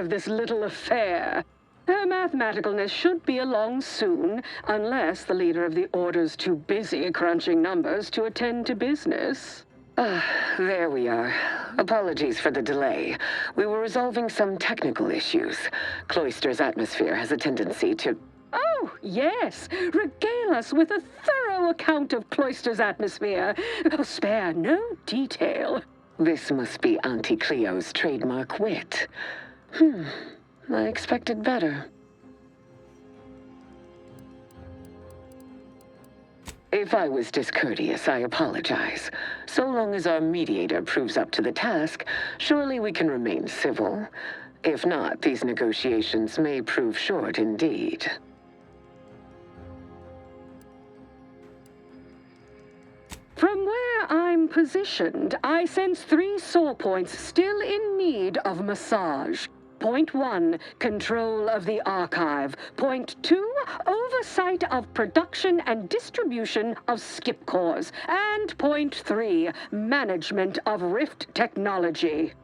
of this little affair. Her mathematicalness should be along soon, unless the leader of the Order's too busy crunching numbers to attend to business. There we are. Apologies for the delay. We were resolving some technical issues. Cloister's atmosphere has a tendency to... Oh, yes. Regale us with a thorough account of Cloister's atmosphere. Spare no detail. This must be Auntie Cleo's trademark wit. I expected better. If I was discourteous, I apologize. So long as our mediator proves up to the task, surely we can remain civil. If not, these negotiations may prove short indeed. From where I'm positioned, I sense 3 sore points still in need of massage. Point 1, control of the archive. Point 2, oversight of production and distribution of skip cores. And point 3, management of Rift technology.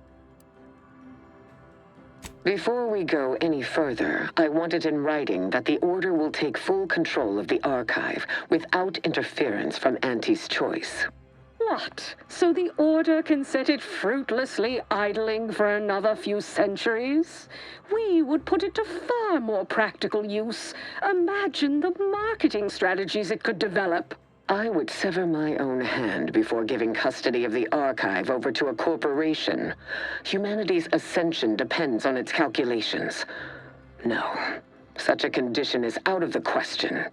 Before we go any further, I want it in writing that the Order will take full control of the archive without interference from Auntie's choice. What? So the Order can set it fruitlessly idling for another few centuries? We would put it to far more practical use. Imagine the marketing strategies it could develop. I would sever my own hand before giving custody of the archive over to a corporation. Humanity's ascension depends on its calculations. No, such a condition is out of the question.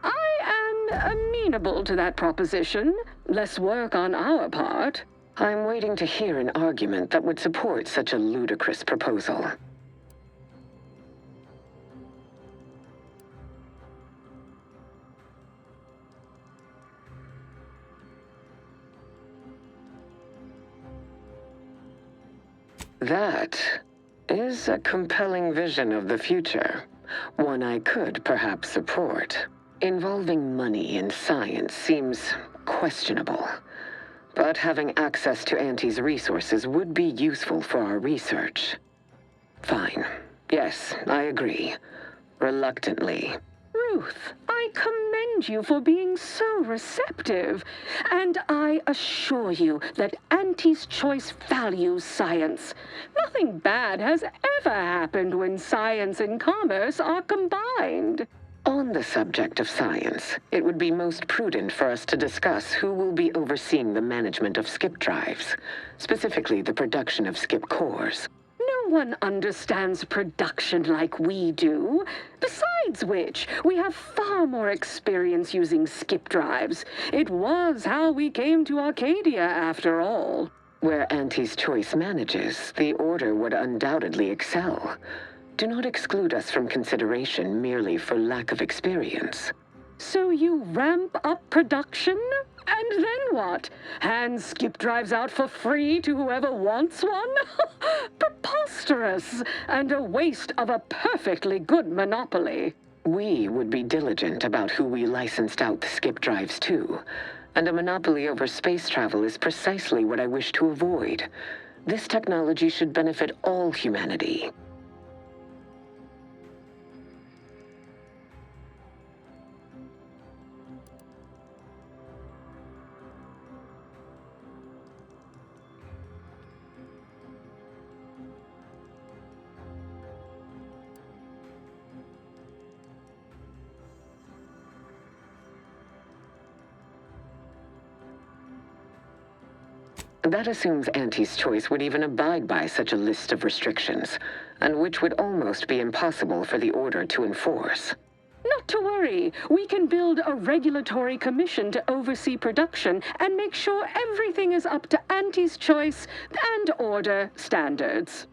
I am amenable to that proposition. Less work on our part. I'm waiting to hear an argument that would support such a ludicrous proposal. That is a compelling vision of the future. One I could perhaps support. Involving money in science seems questionable. But having access to Auntie's resources would be useful for our research. Fine. Yes, I agree. Reluctantly. Ruth, I commend you for being so receptive. And I assure you that Auntie's choice values science. Nothing bad has ever happened when science and commerce are combined. On the subject of science, it would be most prudent for us to discuss who will be overseeing the management of skip drives, specifically the production of skip cores. No one understands production like we do. Besides which, we have far more experience using skip drives. It was how we came to Arcadia, after all. Where Auntie's choice manages, the Order would undoubtedly excel. Do not exclude us from consideration merely for lack of experience. So you ramp up production? And then what? Hand skip drives out for free to whoever wants one? Preposterous, and a waste of a perfectly good monopoly. We would be diligent about who we licensed out the skip drives to, and a monopoly over space travel is precisely what I wish to avoid. This technology should benefit all humanity. That assumes Auntie's choice would even abide by such a list of restrictions, and which would almost be impossible for the Order to enforce. Not to worry. We can build a regulatory commission to oversee production and make sure everything is up to Auntie's choice and Order standards.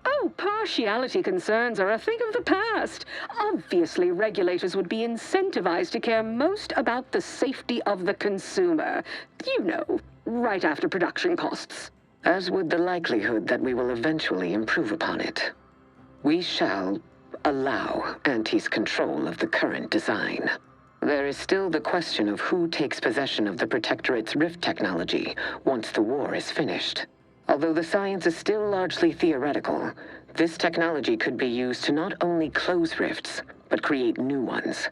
Oh, partiality concerns are a thing of the past. Obviously, regulators would be incentivized to care most about the safety of the consumer. You know, right after production costs. As would the likelihood that we will eventually improve upon it. We shall allow Auntie's control of the current design. There is still the question of who takes possession of the Protectorate's rift technology once the war is finished. Although the science is still largely theoretical, this technology could be used to not only close rifts, but create new ones.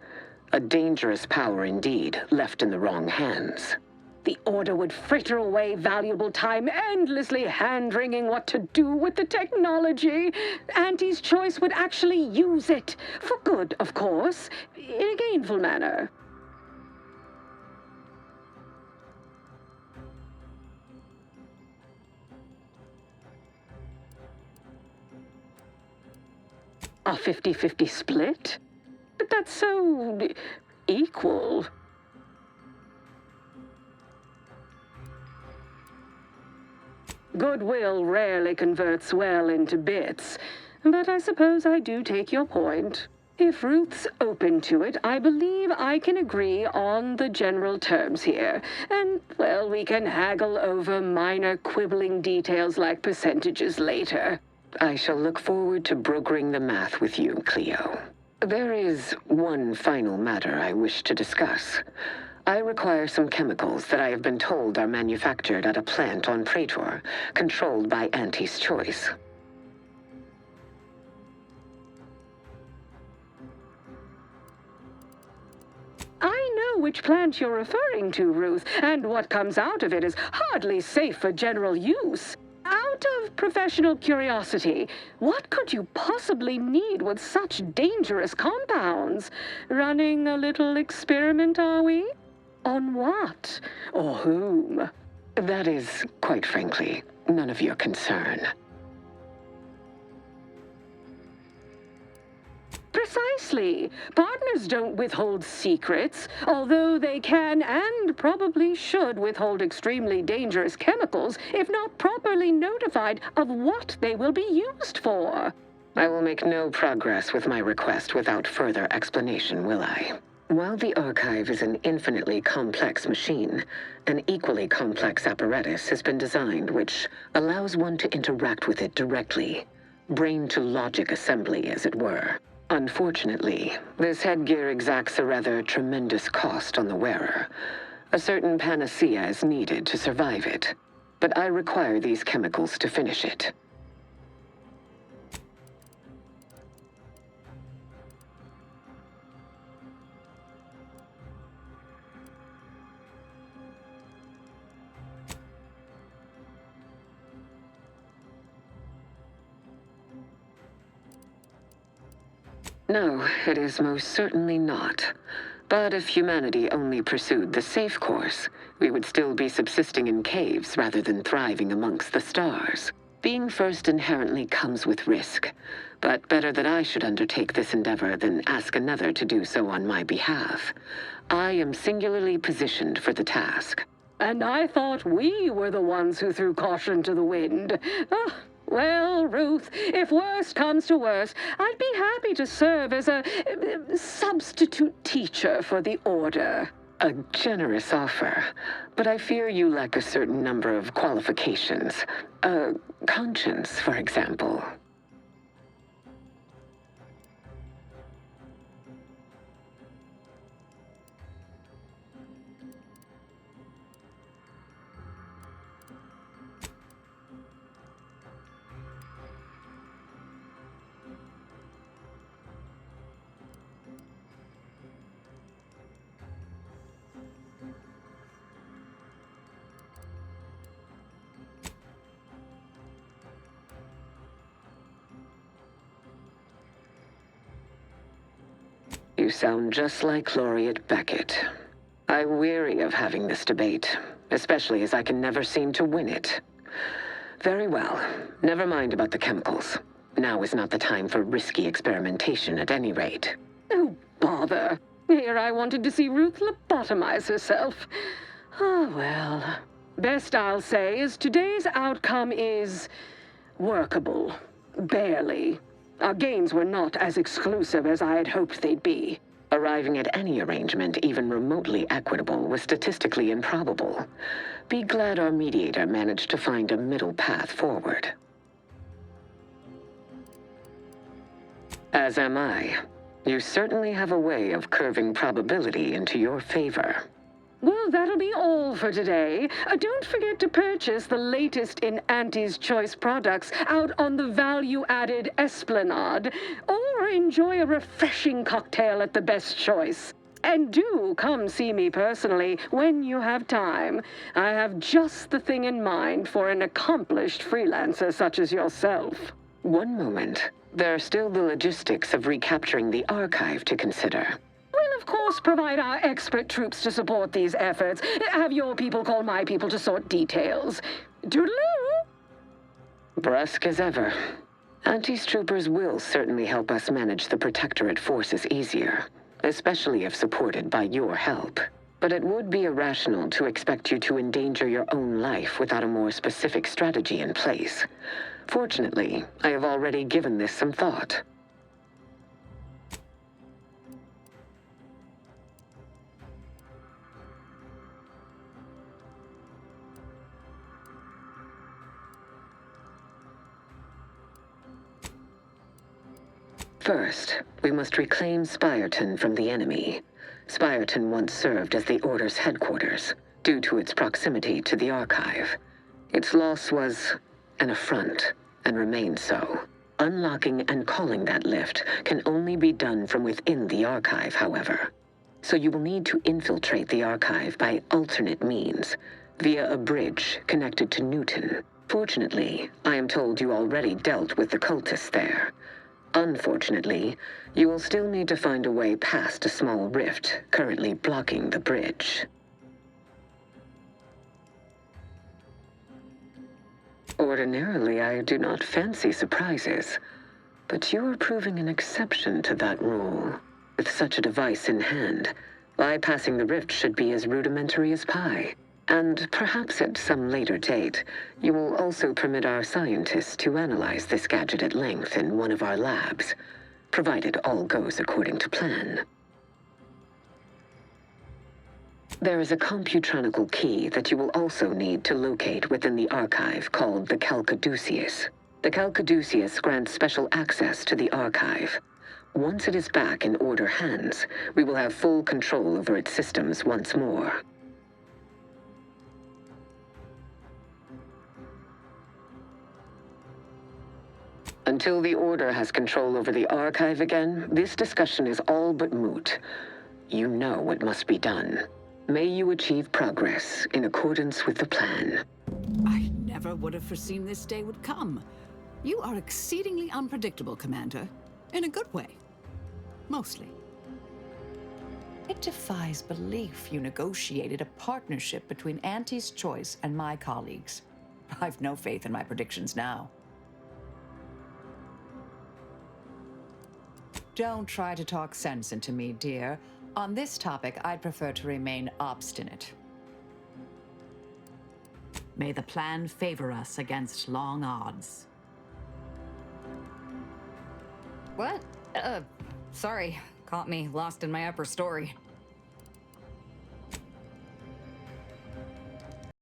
A dangerous power indeed, left in the wrong hands. The Order would fritter away valuable time endlessly hand-wringing what to do with the technology. Auntie's choice would actually use it. For good, of course. In a gainful manner. A 50-50 split? But that's so equal. Goodwill rarely converts well into bits, but I suppose I do take your point. If Ruth's open to it, I believe I can agree on the general terms here. And, well, we can haggle over minor quibbling details like percentages later. I shall look forward to brokering the math with you, Cleo. There is one final matter I wish to discuss. I require some chemicals that I have been told are manufactured at a plant on Praetor, controlled by Auntie's choice. I know which plant you're referring to, Ruth, and what comes out of it is hardly safe for general use. Out of professional curiosity, what could you possibly need with such dangerous compounds? Running a little experiment, are we? On what? Or whom? That is, quite frankly, none of your concern. Precisely. Partners don't withhold secrets, although they can and probably should withhold extremely dangerous chemicals if not properly notified of what they will be used for. I will make no progress with my request without further explanation, will I? While the Archive is an infinitely complex machine, an equally complex apparatus has been designed which allows one to interact with it directly. Brain-to-logic assembly, as it were. Unfortunately, this headgear exacts a rather tremendous cost on the wearer. A certain panacea is needed to survive it, but I require these chemicals to finish it. No, it is most certainly not. But if humanity only pursued the safe course, we would still be subsisting in caves rather than thriving amongst the stars. Being first inherently comes with risk, but better that I should undertake this endeavor than ask another to do so on my behalf. I am singularly positioned for the task. And I thought we were the ones who threw caution to the wind. Well, Ruth, if worst comes to worst, I'd be happy to serve as a substitute teacher for the Order. A generous offer, but I fear you lack a certain number of qualifications. Conscience, for example. You sound just like Laureate Beckett. I weary of having this debate, especially as I can never seem to win it. Very well. Never mind about the chemicals. Now is not the time for risky experimentation at any rate. Oh, bother. Here I wanted to see Ruth lobotomize herself. Oh, well. Best I'll say is today's outcome is workable. Barely. Our gains were not as exclusive as I had hoped they'd be. Arriving at any arrangement even remotely equitable was statistically improbable. Be glad our mediator managed to find a middle path forward. As am I. You certainly have a way of curving probability into your favor. Well, that'll be all for today. Don't forget to purchase the latest in Auntie's Choice products out on the value-added Esplanade, or enjoy a refreshing cocktail at the Best Choice. And do come see me personally when you have time. I have just the thing in mind for an accomplished freelancer such as yourself. One moment. There are still the logistics of recapturing the archive to consider. We'll of course provide our expert troops to support these efforts. Have your people call my people to sort details. Toodaloo! Brusque as ever. Auntie's troopers will certainly help us manage the Protectorate forces easier, especially if supported by your help. But it would be irrational to expect you to endanger your own life without a more specific strategy in place. Fortunately, I have already given this some thought. First, we must reclaim Spireton from the enemy. Spireton once served as the Order's headquarters, due to its proximity to the Archive. Its loss was an affront, and remains so. Unlocking and calling that lift can only be done from within the Archive, however. So you will need to infiltrate the Archive by alternate means, via a bridge connected to Newton. Fortunately, I am told you already dealt with the cultists there. Unfortunately, you will still need to find a way past a small rift currently blocking the bridge. Ordinarily, I do not fancy surprises, but you are proving an exception to that rule. With such a device in hand, bypassing the rift should be as rudimentary as pie. And perhaps at some later date, you will also permit our scientists to analyze this gadget at length in one of our labs, provided all goes according to plan. There is a computronical key that you will also need to locate within the archive called the Calcaduceus. The Calcaduceus grants special access to the archive. Once it is back in Order hands, we will have full control over its systems once more. Until the Order has control over the archive again, this discussion is all but moot. You know what must be done. May you achieve progress in accordance with the plan. I never would have foreseen this day would come. You are exceedingly unpredictable, Commander. In a good way. Mostly. It defies belief you negotiated a partnership between Auntie's Choice and my colleagues. I've no faith in my predictions now. Don't try to talk sense into me, dear. On this topic, I'd prefer to remain obstinate. May the plan favor us against long odds. What? Sorry. Caught me lost in my upper story.